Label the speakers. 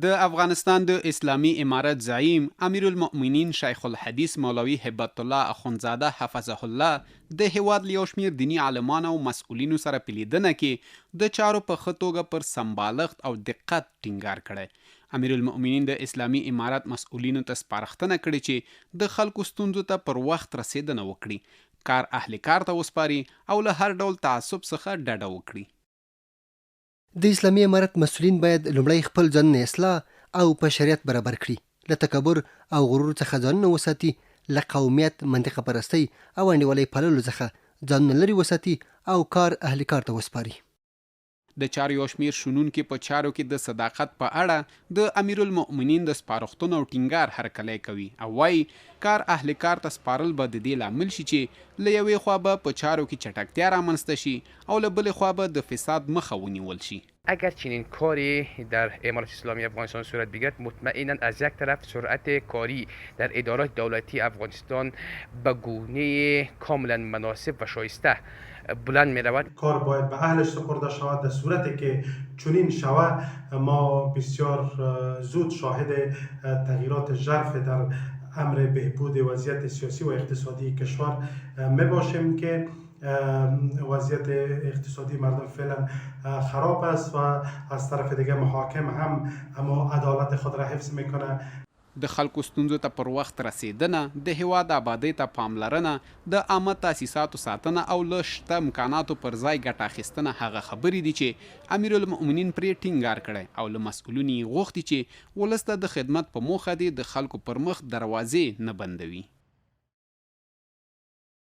Speaker 1: د افغانستان د اسلامي امارت زعیم امیر المؤمنین شیخ الحدیث مولوي هبت الله اخونزاده حفظه الله د هیواد له یو شمېر دیني عالمانو او مسؤلینو سره په لیدنه کې د چارو په ښه توګه پر سمبالښت او دقت ټینګار کړی. امیر المؤمنین د اسلامي امارت مسؤلینو ته سپارښتنه کړې چې د خلکو ستونزو ته پر وخت رسیدنه وکړي، کار اهل کار ته وسپاري او له هر ډول تعصب څخه ډډه وکړي.
Speaker 2: د اسلامي امارت مسؤلین باید لومړی خپل ځانونه اصلاح او په شریعت برابر کړي، له تکبر او غرور څخه ځانونه وساتي، له قومیت، منطقه پرستۍ او انډیوالۍ پاللو څخه ځانونه لرې وساتي او کار اهل کار ته وسپاري.
Speaker 1: د چارو یو شمېر شنونکي په چارو کې د صداقت په اړه د امیر المؤمنین د سپارښتنو او ټینګار هرکلی کوي او وایي کار اهل کار ته سپارل به د دې لامل شي چې له یوې خوا به په چارو کې چټکتیا رامنځته شي او له بلې خوا به د فساد مخه ونیول شي.
Speaker 3: اگر چنین کاری در امارت اسلامی افغانستان صورت بگیرد، مطمئنا از یک طرف سرعت کاری در ادارات دولتی افغانستان به گونه کاملا مناسب و شایسته بلند می رود.
Speaker 4: کار باید به اهلش سپرده شود. در صورتی که چنین شود ما بسیار زود شاهد تغییرات ژرف در امر بهبود وضعیت سیاسی و اقتصادی کشور می باشیم که وضعیت اقتصادی مردم فعلا خراب است و از طرف دیگه محاکم هم اما عدالت خود را حفظ میکنه.
Speaker 1: د خلکو ستونزو ته پر وخت رسیدنه، د هیواد آبادۍ ته پاملرنه، د عامه تاسیساتو ساتنه او له شته امکاناتو پر ځای ګټه اخیستنه هغه خبرې دي چې امیر المؤمنین پرې ټینګار کړی او له مسؤلینو یې غوښتي چې ولس ته د خدمت په موخه دې د خلکو پر مخ دروازې نه بندوي.